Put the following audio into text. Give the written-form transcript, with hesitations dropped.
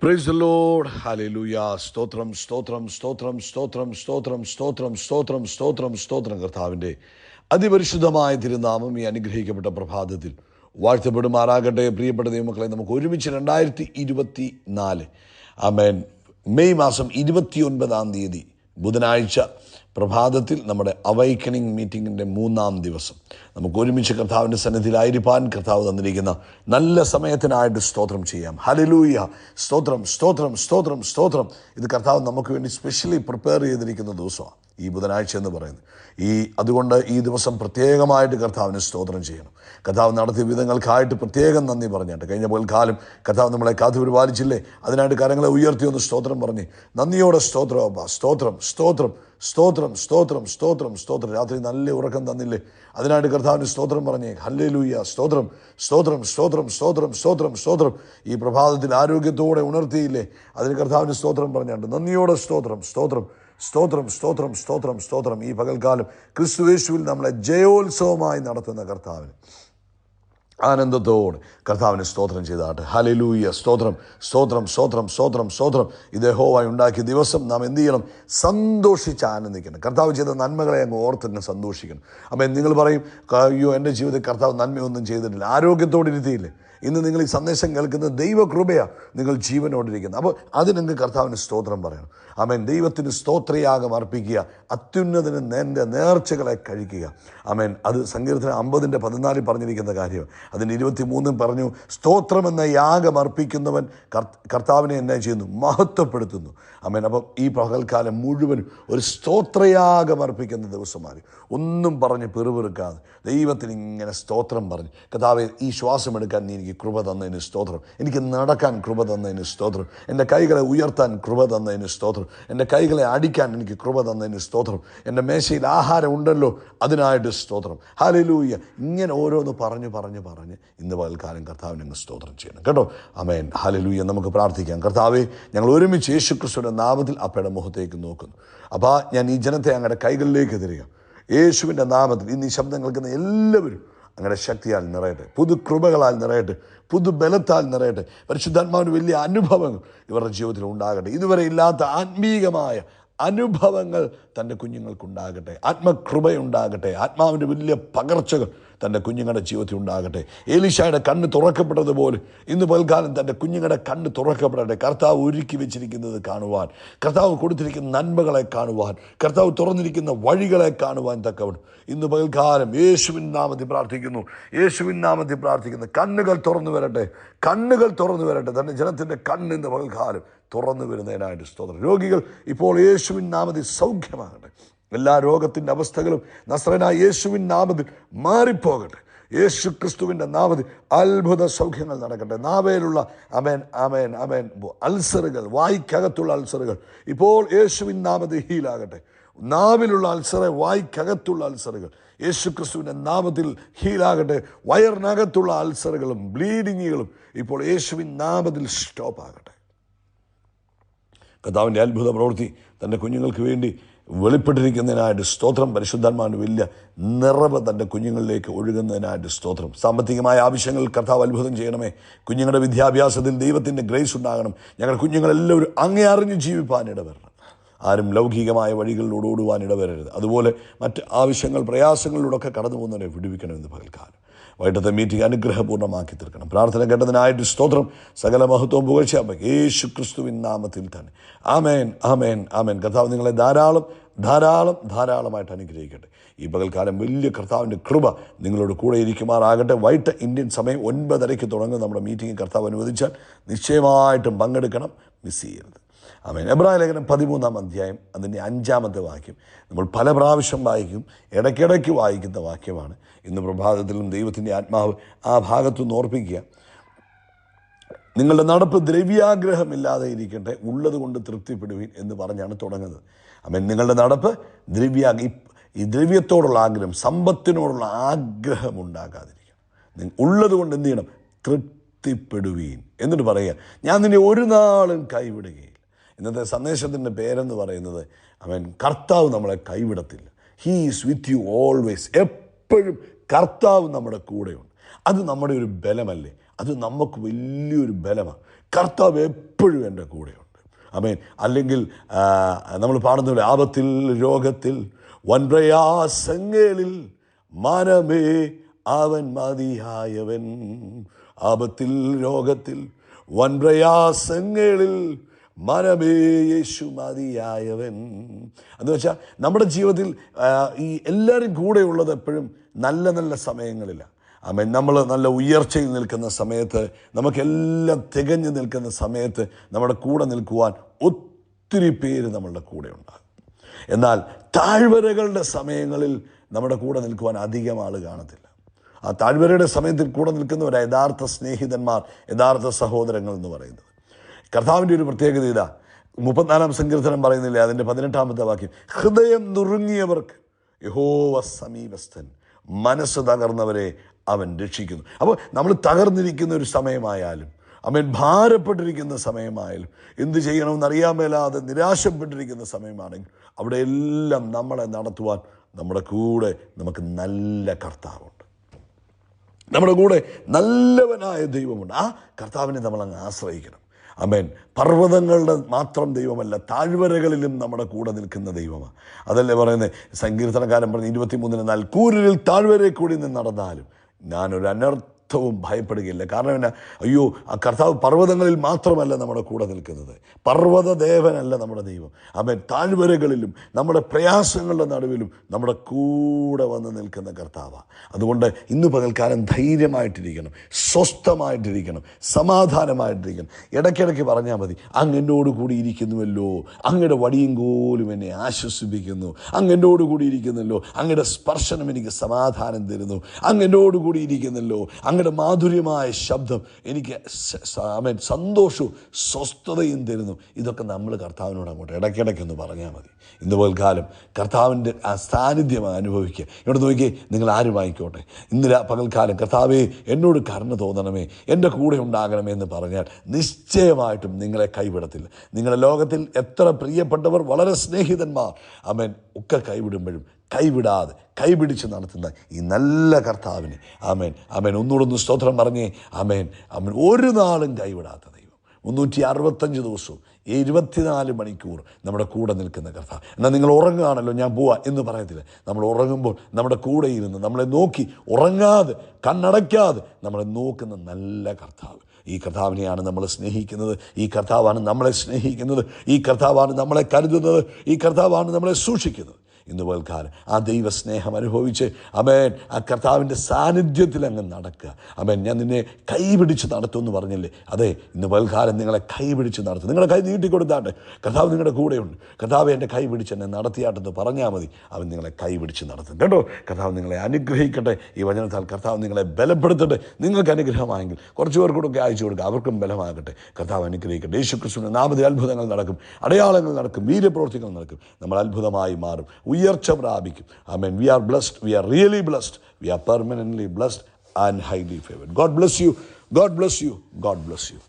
Praise the Lord. Hallelujah. സ്തോത്രം സ്തോത്രം സ്തോത്രം സ്തോത്രം സ്തോത്രം സ്തോത്രം സ്തോത്രം സ്തോത്രം സ്തോത്രം. കർത്താവിൻ്റെ അതിപരിശുദ്ധമായ തിരുനാമം ഈ അനുഗ്രഹിക്കപ്പെട്ട പ്രഭാതത്തിൽ വാഴ്ത്തപ്പെടുമാറാകട്ടെ. പ്രിയപ്പെട്ട ദൈവമക്കളെ, നമുക്ക് ഒരുമിച്ച് 2024 ആമേൻ മെയ് മാസം 29 ബുധനാഴ്ച പ്രഭാതത്തിൽ നമ്മുടെ അവൈക്കനിങ് മീറ്റിങ്ങിൻ്റെ 3-ാം ദിവസം നമുക്ക് ഒരുമിച്ച് കർത്താവിൻ്റെ സന്നിധിയിലായിരിക്കാൻ കർത്താവ് തന്നിരിക്കുന്ന നല്ല സമയത്തിനായിട്ട് സ്തോത്രം ചെയ്യാം. ഹല്ലേലൂയ. സ്തോത്രം സ്തോത്രം സ്തോത്രം സ്തോത്രം. ഇത് കർത്താവ് നമുക്ക് വേണ്ടി സ്പെഷ്യലി പ്രിപ്പയർ ചെയ്തിരിക്കുന്ന ദിവസമാണ് ഈ ബുധനാഴ്ച എന്ന് പറയുന്നത്. അതുകൊണ്ട് ഈ ദിവസം പ്രത്യേകമായിട്ട് കർത്താവിന് സ്തോത്രം ചെയ്യണം. കർത്താവ് നടത്തിയ വിധങ്ങൾക്കായിട്ട് പ്രത്യേകം നന്ദി പറഞ്ഞാട്ട്. കഴിഞ്ഞ കാലം കർത്താവ് നമ്മളെ കാത്തു പരിപാലിച്ചില്ലേ, അതിനായിട്ട് കരങ്ങളെ ഉയർത്തി ഒന്ന് സ്തോത്രം പറഞ്ഞ് നന്ദിയോടെ സ്തോത്രം അപ്പാ. സ്തോത്രം സ്തോത്രം സ്തോത്രം സ്തോത്രം സ്തോത്രം സ്തോത്രം. രാത്രി നല്ല ഉറക്കം തന്നില്ലേ, അതിനായിട്ട് കർത്താവിന് സ്തോത്രം പറഞ്ഞേ. ഹല്ലേലൂയ. സ്തോത്രം സ്തോത്രം സ്തോത്രം സ്തോത്രം സ്തോത്രം സ്തോത്രം. ഈ പ്രഭാതത്തിൽ ആരോഗ്യത്തോടെ ഉണർത്തിയില്ലേ, അതിന് കർത്താവിന് സ്തോത്രം പറഞ്ഞാണ്ട് നന്ദിയോടെ സ്തോത്രം സ്തോത്രം സ്തോത്രം സ്തോത്രം സ്തോത്രം സ്തോത്രം. ഈ പകൽക്കാലം ക്രിസ്തുയേശുവിൽ നമ്മളെ ജയോത്സവമായി നടത്തുന്ന കർത്താവിന് ആനന്ദത്തോടെ കർത്താവിന് സ്തോത്രം ചെയ്താട്ടെ. ഹല്ലേലൂയ. സ്തോത്രം സ്തോത്രം സ്തോത്രം സ്തോത്രം സ്തോത്രം. ഇത് യഹോവ ഉണ്ടാക്കിയ ദിവസം നാം എന്ത് ചെയ്യണം? സന്തോഷിച്ച് ആനന്ദിക്കണം. കർത്താവ് ചെയ്ത നന്മകളെ അങ്ങ് ഓർത്തന്നെ സന്തോഷിക്കണം. അപ്പം നിങ്ങൾ പറയും, അയ്യോ എൻ്റെ ജീവിതത്തിൽ കർത്താവ് നന്മയൊന്നും ചെയ്തിട്ടില്ല, ആരോഗ്യത്തോടെ ഇരുത്തിയില്ലേ. ഇന്ന് നിങ്ങൾ ഈ സന്ദേശം കേൾക്കുന്നത് ദൈവകൃപയാണ്, നിങ്ങൾ ജീവനോടിരിക്കുന്നത്. അപ്പോൾ അതിനെങ്കിൽ കർത്താവിന് സ്തോത്രം പറയണം. ആമേൻ. ദൈവത്തിന് സ്തോത്രയാഗം അർപ്പിക്കുക, അത്യുന്നതന് എൻ്റെ നേർച്ചകളെ കഴിക്കുക. ആമേൻ. അത് സങ്കീർത്തനം 50:14 പറഞ്ഞിരിക്കുന്ന കാര്യമാണ്. അതിന് 23 പറഞ്ഞു, സ്തോത്രമെന്ന യാഗം അർപ്പിക്കുന്നവൻ കർത്താവിനെ എന്നാ ചെയ്യുന്നു? മഹത്വപ്പെടുത്തുന്നു. ആമേൻ. അപ്പം ഈ പകൽക്കാലം മുഴുവൻ ഒരു സ്തോത്രയാഗം അർപ്പിക്കുന്ന ദിവസമാണ്. ഒന്നും പറഞ്ഞ് പെറുപെറുക്കാതെ ദൈവത്തിന് ഇങ്ങനെ സ്തോത്രം പറഞ്ഞ്, കർത്താവേ ഈ ശ്വാസം എടുക്കാൻ നീ എനിക്ക് കൃപ തന്നതിന് സ്തോത്രം, എനിക്ക് നടക്കാൻ കൃപ തന്നതിന് സ്തോത്രം, എൻ്റെ കൈകളെ ഉയർത്താൻ കൃപ തന്നതിന് സ്തോത്രം, എൻ്റെ കൈകളെ അടിക്കാൻ എനിക്ക് കൃപ തന്നതിന് സ്തോത്രം, എൻ്റെ മേശയിൽ ആഹാരം ഉണ്ടല്ലോ അതിനായിട്ട് സ്തോത്രം. ഹല്ലേലൂയ. ഇങ്ങനെ ഓരോന്ന് പറഞ്ഞ് പറഞ്ഞ് പറഞ്ഞ് ഇന്ന് പകൽക്കാലം കർത്താവിനെ അങ്ങ് സ്തോത്രം ചെയ്യണം കേട്ടോ. ആമേൻ. ഹല്ലേലൂയ. നമുക്ക് പ്രാർത്ഥിക്കാം. കർത്താവേ, ഞങ്ങൾ ഒരുമിച്ച് യേശുക്രിസ്തുവിൻ്റെ നാമത്തിൽ അപ്പയുടെ മുഖത്തേക്ക് നോക്കുന്നു. അപ്പോൾ ഞാൻ ഈ ജനത്തെ അങ്ങയുടെ കൈകളിലേക്ക് തരിക. യേശുവിൻ്റെ നാമത്തിൽ ഇന്ന് ഈ ശബ്ദം കേൾക്കുന്ന എല്ലാവരും അങ്ങയുടെ ശക്തിയാൽ നിറയട്ടെ, പുതു കൃപകളാൽ നിറയട്ടെ, പുതുബലത്താൽ നിറയട്ടെ. പരിശുദ്ധാത്മാവിന് വലിയ അനുഭവങ്ങൾ ഇവരുടെ ജീവിതത്തിൽ ഉണ്ടാകട്ടെ. ഇതുവരെ ഇല്ലാത്ത ആത്മീകമായ അനുഭവങ്ങൾ തൻ്റെ കുഞ്ഞുങ്ങൾക്കുണ്ടാകട്ടെ. ആത്മകൃപയുണ്ടാകട്ടെ. ആത്മാവിൻ്റെ വലിയ പകർച്ചകൾ തൻ്റെ കുഞ്ഞുങ്ങളുടെ ജീവിതത്തിൽ ഉണ്ടാകട്ടെ. ഏലീശായുടെ കണ്ണ് തുറക്കപ്പെട്ടതുപോലെ ഇന്ന് പൽക്കാലം തൻ്റെ കുഞ്ഞുങ്ങളുടെ കണ്ണ് തുറക്കപ്പെടട്ടെ. കർത്താവ് ഒരുക്കി വെച്ചിരിക്കുന്നത് കാണുവാൻ, കർത്താവ് കൊടുത്തിരിക്കുന്ന നന്മകളെ കാണുവാൻ, കർത്താവ് തുറന്നിരിക്കുന്ന വഴികളെ കാണുവാൻ തക്കവണ്ണം ഇന്ന് പകൽക്കാലം യേശുവിൻ നാമത്തിൽ പ്രാർത്ഥിക്കുന്നു. യേശുവിൻ നാമത്തിൽ പ്രാർത്ഥിക്കുന്നു. കണ്ണുകൾ തുറന്നു വരട്ടെ, കണ്ണുകൾ തുറന്നു വരട്ടെ. തൻ്റെ ജനത്തിൻ്റെ കണ്ണ് ഇന്ന് പകൽക്കാലം തുറന്നു വരുന്നതിനായിട്ട് സ്തോത്രം. രോഗികൾ ഇപ്പോൾ യേശുവിൻ നാമത്തിൽ സൗഖ്യമാകട്ടെ. എല്ലാ രോഗത്തിൻ്റെ അവസ്ഥകളും നസ്രനായ യേശുവിൻ നാമത്തിൽ മാറിപ്പോകട്ടെ. യേശു ക്രിസ്തുവിൻ്റെ നാമത്തിൽ അത്ഭുത സൗഖ്യങ്ങൾ നടക്കട്ടെ. നാവേലുള്ള അമേൻ അമേൻ അമേൻ അൾസറുകൾ, വായ്ക്കകത്തുള്ള അൾസറുകൾ ഇപ്പോൾ യേശുവിൻ നാമത്തിൽ ഹീലാകട്ടെ. നാവിലുള്ള അൾസറ്, വായ്ക്കകത്തുള്ള അൾസറുകൾ യേശു ക്രിസ്തുവിൻ്റെ നാമത്തിൽ ഹീലാകട്ടെ. വയറിനകത്തുള്ള അൾസറുകളും ബ്ലീഡിങ്ങുകളും ഇപ്പോൾ യേശുവിൻ നാമത്തിൽ സ്റ്റോപ്പാകട്ടെ. കർത്താവിൻ്റെ അത്ഭുത പ്രവൃത്തി തൻ്റെ കുഞ്ഞുങ്ങൾക്ക് വേണ്ടി വെളിപ്പെട്ടിരിക്കുന്നതിനായിട്ട് സ്തോത്രം. പരിശുദ്ധാത്മാവിൻ്റെ വലിയ നിറവ് തൻ്റെ കുഞ്ഞുങ്ങളിലേക്ക് ഒഴുകുന്നതിനായിട്ട് സ്തോത്രം. സാമ്പത്തികമായ ആവശ്യങ്ങൾ കർത്താവ് അത്ഭുതം ചെയ്യണമേ. കുഞ്ഞുങ്ങളുടെ വിദ്യാഭ്യാസത്തിൽ ദൈവത്തിൻ്റെ ഗ്രേസ് ഉണ്ടാകണം. ഞങ്ങളുടെ കുഞ്ഞുങ്ങളെല്ലാവരും അങ്ങേ അറിഞ്ഞ് ജീവിപ്പാൻ ഇടവരണം. ആരും ലൗകികമായ വഴികളിലൂടെ ഓടുവാൻ ഇടവരരുത്. അതുപോലെ മറ്റ് ആവശ്യങ്ങൾ പ്രയാസങ്ങളിലൂടെയൊക്കെ കടന്നു പോകുന്നവരെ വിടുവിക്കണമെന്ന് പകൽക്കാലം വൈകിട്ടത്തെ മീറ്റിംഗ് അനുഗ്രഹപൂർണ്ണമാക്കി തീർക്കണം. പ്രാർത്ഥന കേട്ടതിനായിട്ട് സ്തോത്രം. സകല മഹത്വവും പുകഴ്ച യേശു ക്രിസ്തുവിൻ നാമത്തിൽ തന്നെ. ആമേൻ ആമേൻ ആമേൻ. കർത്താവ് നിങ്ങളെ ധാരാളം ധാരാളം ധാരാളമായിട്ട് അനുഗ്രഹിക്കട്ടെ. ഈ പകൽക്കാലം വലിയ കർത്താവിൻ്റെ കൃപ നിങ്ങളോട് കൂടെ ഇരിക്കുമാറാകട്ടെ. വൈകിട്ട് ഇന്ത്യൻ സമയം 9:30 തുടങ്ങും നമ്മുടെ മീറ്റിംഗ്. കർത്താവ് അനുവദിച്ചാൽ നിശ്ചയമായിട്ടും പങ്കെടുക്കണം, മിസ് ചെയ്യരുത്. ആമേൻ. എബ്രായ ലേഖനം 13-ാം അധ്യായം അതിൻ്റെ 5-ാമത്തെ വാക്യം നമ്മൾ പല പ്രാവശ്യം വായിക്കും, ഇടയ്ക്കിടയ്ക്ക് വായിക്കുന്ന വാക്യമാണ്. ഇന്ന് പ്രഭാതത്തിലും ദൈവത്തിൻ്റെ ആത്മാവ് ആ ഭാഗത്തുനിന്ന് ഓർപ്പിക്കുക. നിങ്ങളുടെ നടപ്പ് ദ്രവ്യാഗ്രഹമില്ലാതെ ഇരിക്കട്ടെ, ഉള്ളത് കൊണ്ട് തൃപ്തിപ്പെടുവീൻ എന്ന് പറഞ്ഞാണ് തുടങ്ങുന്നത്. ആമേൻ. നിങ്ങളുടെ നടപ്പ് ഈ ദ്രവ്യത്തോടുള്ള ആഗ്രഹം, സമ്പത്തിനോടുള്ള ആഗ്രഹം ഉണ്ടാകാതിരിക്കണം. ഉള്ളത് കൊണ്ട് എന്ത് ചെയ്യണം? തൃപ്തിപ്പെടുവീൻ. എന്നിട്ട് പറയുക, ഞാൻ നിന്നെ ഒരു നാളും കൈവിടുകയില്ല. ഇന്നത്തെ സന്ദേശത്തിൻ്റെ പേരെന്ന് പറയുന്നത് അവൻ കർത്താവ് നമ്മളെ കൈവിടത്തില്ല. He is with you always. എപ്പോഴും കർത്താവ് നമ്മുടെ കൂടെയുണ്ട്. അത് നമ്മുടെ ഒരു ബലമല്ലേ? അത് നമുക്ക് വലിയൊരു ബലമാണ്. കർത്താവ് എപ്പോഴും എൻ്റെ കൂടെയുണ്ട്. ആമേൻ. അല്ലെങ്കിൽ നമ്മൾ പാടുന്നില്ല, ആപത്തിൽ രോഗത്തിൽ വൻപ്രയാസങ്ങളിൽ മനമേ അവൻ മതിയായവൻ. ആപത്തിൽ രോഗത്തിൽ വൻപ്രയാസങ്ങളിൽ മനമേ യേശു മതിയായവൻ. എന്ന് വെച്ചാൽ നമ്മുടെ ജീവിതത്തിൽ ഈ എല്ലാവരും കൂടെയുള്ളത് എപ്പോഴും നല്ല നല്ല സമയങ്ങളിലാണ്. ആമേൻ. നമ്മൾ നല്ല ഉയർച്ചയിൽ നിൽക്കുന്ന സമയത്ത്, നമുക്കെല്ലാം തികഞ്ഞു നിൽക്കുന്ന സമയത്ത് നമ്മുടെ കൂടെ നിൽക്കുവാൻ ഒത്തിരി പേര് നമ്മളുടെ കൂടെ ഉണ്ടാകും. എന്നാൽ താഴ്വരകളുടെ സമയങ്ങളിൽ നമ്മുടെ കൂടെ നിൽക്കുവാൻ അധികം ആൾ കാണത്തില്ല. ആ താഴ്വരയുടെ സമയത്തിൽ കൂടെ നിൽക്കുന്നവരാണ് യഥാർത്ഥ സ്നേഹിതന്മാർ, യഥാർത്ഥ സഹോദരങ്ങൾ എന്ന് പറയുന്നത്. കർത്താവിൻ്റെ ഒരു പ്രത്യേകത ഇതാ, 34-ാം സങ്കീർത്തനം പറയുന്നില്ലേ, അതിൻ്റെ 18-ാമത്തെ വാക്യം, ഹൃദയം നുറുങ്ങിയവർക്ക് യഹോവ സമീപസ്ഥൻ, മനസ്സ് തകർന്നവരെ അവൻ രക്ഷിക്കുന്നു. അപ്പോൾ നമ്മൾ തകർന്നിരിക്കുന്ന ഒരു സമയമായാലും, അവൻ ഭാരപ്പെട്ടിരിക്കുന്ന സമയമായാലും, എന്ത് ചെയ്യണമെന്ന് അറിയാൻ മേലാതെ നിരാശപ്പെട്ടിരിക്കുന്ന സമയമാണെങ്കിൽ, അവിടെയെല്ലാം നമ്മളെ നടത്തുവാൻ നമ്മുടെ കൂടെ നമുക്ക് നല്ല കർത്താവുണ്ട്. നമ്മുടെ കൂടെ നല്ലവനായ ദൈവമുണ്ട്. ആ കർത്താവിനെ നമ്മളങ്ങ് ആശ്രയിക്കണം. ആമേൻ. പർവ്വതങ്ങളുടെ മാത്രം ദൈവമല്ല, താഴ്വരകളിലും നമ്മുടെ കൂടെ നിൽക്കുന്ന ദൈവമാണ്. അതല്ലേ പറയുന്നത്, സങ്കീർത്തനക്കാരൻ പറഞ്ഞ് 23 എന്നാൽ കൂരിൽ താഴ്വരയിൽ കൂടി നിന്ന് നടന്നാലും ഞാനൊരു അനർത്ഥവും ഭയപ്പെടുകയില്ല. കാരണം എന്നാ, അയ്യോ, ആ കർത്താവ് പർവ്വതങ്ങളിൽ മാത്രമല്ല നമ്മുടെ കൂടെ നിൽക്കുന്നത്, പർവ്വതദേവനല്ല നമ്മുടെ ദൈവം. ആമേൻ. താഴ്വരകളിലും നമ്മുടെ പ്രയാസങ്ങളുടെ നടുവിലും നമ്മുടെ കൂടെ വന്ന് നിൽക്കുന്ന കർത്താവാണ്. അതുകൊണ്ട് ഇന്ന് പകൽക്കാലം ധൈര്യമായിട്ടിരിക്കണം, സ്വസ്ഥമായിട്ടിരിക്കണം, സമാധാനമായിട്ടിരിക്കണം. ഇടയ്ക്കിടയ്ക്ക് പറഞ്ഞാൽ മതി, അങ്ങ് എന്നോട് കൂടി ഇരിക്കുന്നുവല്ലോ, അങ്ങയുടെ വടിയും കോലും എന്നെ ആശ്വസിപ്പിക്കുന്നു, അങ്ങ് എന്നോട് കൂടി ഇരിക്കുന്നല്ലോ, അങ്ങയുടെ സ്പർശനം എനിക്ക് സമാധാനം തരുന്നു, അങ്ങ് എന്നോട് കൂടി ഇരിക്കുന്നല്ലോ, അങ്ങയുടെ മാധുര്യമായ ശബ്ദം എനിക്ക് സന്തോഷവും സ്വസ്ഥതയും തരുന്നു. ഇതൊക്കെ നമ്മൾ കർത്താവിനോട് അങ്ങോട്ട് ഇടയ്ക്കിടയ്ക്കൊന്ന് പറഞ്ഞാൽ മതി. ഇന്ന് പകൽക്കാലം കർത്താവിൻ്റെ ആ സാന്നിധ്യം അനുഭവിക്കുക. ഇവിടെ നോക്കിയേ, നിങ്ങൾ ആരുമായിക്കോട്ടെ, ഇന്ന് പകൽക്കാലം കർത്താവേ എന്നോട് കരുണ തോന്നണമേ, എൻ്റെ കൂടെ ഉണ്ടാകണമേ എന്ന് പറഞ്ഞാൽ നിശ്ചയമായിട്ടും നിങ്ങളെ കൈവിടത്തില്ല. നിങ്ങളുടെ ലോകത്തിൽ എത്ര പ്രിയപ്പെട്ടവർ, വളരെ സ്നേഹിതന്മാർ, ആമേൻ, ഒക്കെ കൈവിടുമ്പോഴും കൈവിടാതെ കൈപിടിച്ച് നടത്തുന്ന ഈ നല്ല കർത്താവിനെ, ആമേൻ, ആമേൻ, ഒന്നുകൂടെ സ്തോത്രം പറഞ്ഞേ. ആമേൻ, ആമേൻ. ഒരു നാളും കൈവിടാത്ത ദൈവം, 365 ദിവസവും 24 മണിക്കൂർ നമ്മുടെ കൂടെ നിൽക്കുന്ന കർത്താവ്. എന്നാൽ നിങ്ങൾ ഉറങ്ങുകയാണല്ലോ, ഞാൻ പോവാ എന്ന് പറയത്തില്ല. നമ്മൾ ഉറങ്ങുമ്പോൾ നമ്മുടെ കൂടെ ഇരുന്ന് നമ്മളെ നോക്കി, ഉറങ്ങാതെ കണ്ണടയ്ക്കാതെ നമ്മളെ നോക്കുന്ന നല്ല കർത്താവ്. ഈ കർത്താവിനെയാണ് നമ്മൾ സ്നേഹിക്കുന്നത്, ഈ കർത്താവാണ് നമ്മളെ സ്നേഹിക്കുന്നത്, ഈ കർത്താവാണ് നമ്മളെ കരുതുന്നത്, ഈ കർത്താവാണ് നമ്മളെ സൂക്ഷിക്കുന്നത്. ഇന്ന് പകൽക്കാലം ആ ദൈവസ്നേഹം അനുഭവിച്ച്, ആമേൻ, ആ കർത്താവിൻ്റെ സാന്നിധ്യത്തിൽ അങ്ങ് നടക്കുക. ആമേൻ. ഞാൻ നിന്നെ കൈപിടിച്ച് നടത്തുമെന്ന് പറഞ്ഞില്ലേ, അതെ, ഇന്ന് പകൽക്കാലം നിങ്ങളെ കൈപിടിച്ച് നടത്തും. നിങ്ങളെ കൈ നീട്ടിക്കൊടുത്താട്ടെ, കർത്താവ് നിങ്ങളുടെ കൂടെയുണ്ട്. കർത്താവ് എൻ്റെ കൈ പിടിച്ച് എന്നെ നടത്തിയാട്ടെന്ന് പറഞ്ഞാൽ മതി, അവൻ നിങ്ങളെ കൈപിടിച്ച് നടത്തും കേട്ടോ. കർത്താവ് നിങ്ങളെ അനുഗ്രഹിക്കട്ടെ. ഈ വചനത്താൽ കർത്താവ് നിങ്ങളെ ബലപ്പെടുത്തട്ടെ. നിങ്ങൾക്ക് അനുഗ്രഹമായെങ്കിൽ കുറച്ച് പേർക്കൂടൊക്കെ അയച്ചു കൊടുക്കുക, അവർക്കും ബലമാകട്ടെ. കർത്താവ് അനുഗ്രഹിക്കട്ടെ. യേശുക്രിസ്തുവിന്റെ നാമത്തിൽ അത്ഭുതങ്ങൾ നടക്കും, അടയാളങ്ങൾ നടക്കും, വീര്യപ്രവൃത്തികൾ നടക്കും. നമ്മൾ അത്ഭുതമായി മാറും, ഉയർച്ച പ്രാപിക്കും. ആമേൻ. We are blessed. We are really blessed. We are permanently blessed and highly favored. God bless you. God bless you. God bless you.